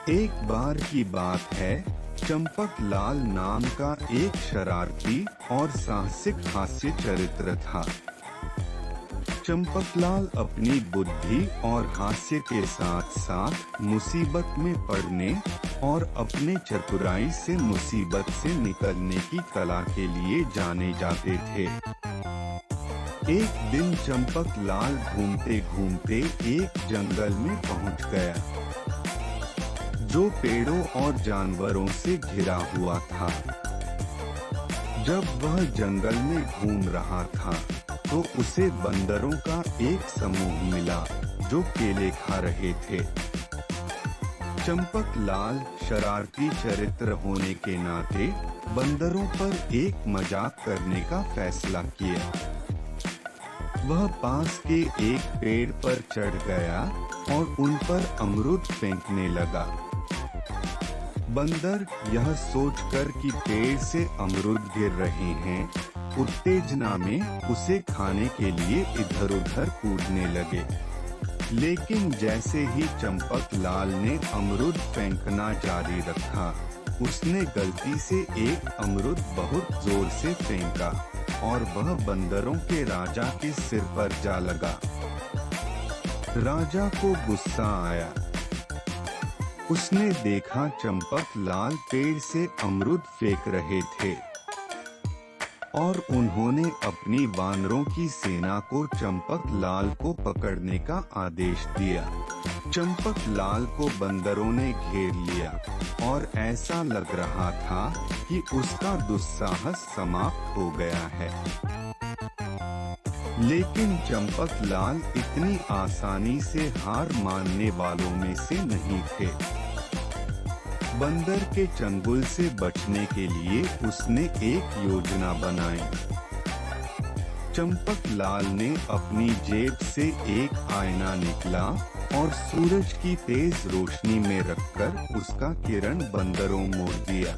एक बार की बात है, चंपक लाल नाम का एक शरारती और साहसिक हास्य चरित्र था। चंपक लाल अपनी बुद्धि और हास्य के साथ साथ मुसीबत में पड़ने और अपने चतुराई से मुसीबत से निकलने की कला के लिए जाने जाते थे। एक दिन चंपक लाल घूमते घूमते एक जंगल में पहुंच गया, जो पेड़ों और जानवरों से घिरा हुआ था। जब वह जंगल में घूम रहा था तो उसे बंदरों का एक समूह मिला जो केले खा रहे थे। चंपक लाल शरारती चरित्र होने के नाते बंदरों पर एक मजाक करने का फैसला किया। वह पास के एक पेड़ पर चढ़ गया और उन पर अमरूद फेंकने लगा। बंदर यह सोचकर कि पेड़ से अमरूद गिर रहे हैं, उत्तेजना में उसे खाने के लिए इधर-उधर कूदने लगे। लेकिन जैसे ही चंपक लाल ने अमरूद फेंकना जारी रखा, उसने गलती से एक अमरूद बहुत जोर से फेंका और वह बंदरों के राजा के सिर पर जा लगा। राजा को गुस्सा आया। उसने देखा चंपक लाल पेड़ से अमरूद फेंक रहे थे और उन्होंने अपनी वानरों की सेना को चंपक लाल को पकड़ने का आदेश दिया। चंपक लाल को बंदरों ने घेर लिया और ऐसा लग रहा था कि उसका दुस्साहस समाप्त हो गया है। लेकिन चंपक लाल इतनी आसानी से हार मानने वालों में से नहीं थे। बंदर के चंगुल से बचने के लिए उसने एक योजना बनाई। चंपक लाल ने अपनी जेब से एक आईना निकाला और सूरज की तेज रोशनी में रखकर उसका किरण बंदरों मोड़ दिया।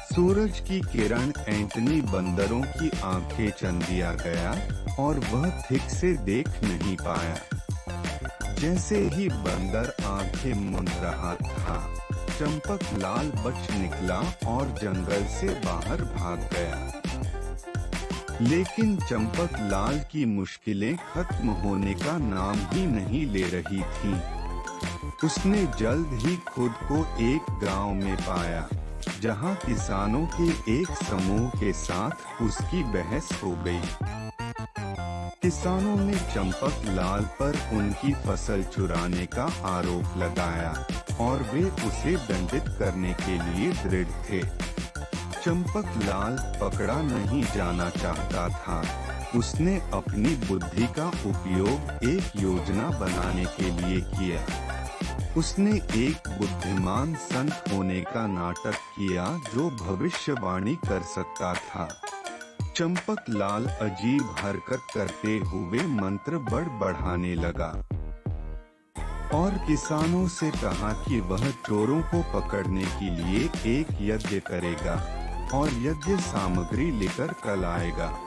सूरज की किरण एंटनी बंदरों की आंखें चंदिया गया और वह ठीक से देख नहीं पाया। जैसे ही बंदर आंखें मूंद रहा था, चंपक लाल बच निकला और जंगल से बाहर भाग गया। लेकिन चंपक लाल की मुश्किलें खत्म होने का नाम ही नहीं ले रही थीं। उसने जल्द ही खुद को एक गांव में पाया, जहां किसानों के एक समूह के साथ उसकी बहस हो गई। किसानों ने चंपक लाल पर उनकी फसल चुराने का आरोप लगाया और वे उसे दंडित करने के लिए दृढ़ थे। चंपक लाल पकड़ा नहीं जाना चाहता था। उसने अपनी बुद्धि का उपयोग एक योजना बनाने के लिए किया। उसने एक बुद्धिमान संत होने का नाटक किया जो भविष्यवाणी कर सकता था। चंपक लाल अजीब हरकत करते हुए मंत्र बड़बड़ाने लगा और किसानों से कहा कि वह चोरों को पकड़ने के लिए एक यज्ञ करेगा और यज्ञ सामग्री लेकर कल आएगा।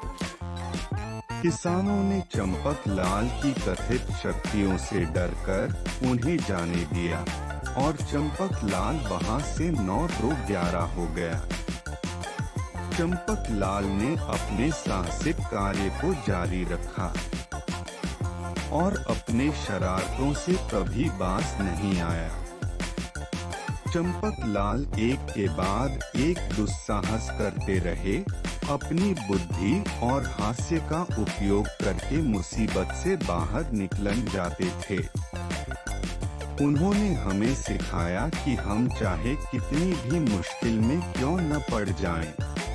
किसानों ने चंपक लाल की कथित शक्तियों से डरकर उन्हें जाने दिया और चंपक लाल वहां से 9-11 हो गया। चंपक लाल ने अपने साहसिक कार्य को जारी रखा और अपने शरारतों से कभी बाज नहीं आया। चंपक लाल एक के बाद एक दुस्साहस करते रहे, अपनी बुद्धि और हास्य का उपयोग करके मुसीबत से बाहर निकल जाते थे। उन्होंने हमें सिखाया कि हम चाहे कितनी भी मुश्किल में क्यों न पड़ जाएं,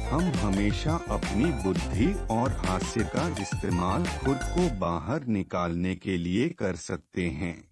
हम हमेशा अपनी बुद्धि और हास्य का इस्तेमाल खुद को बाहर निकालने के लिए कर सकते हैं।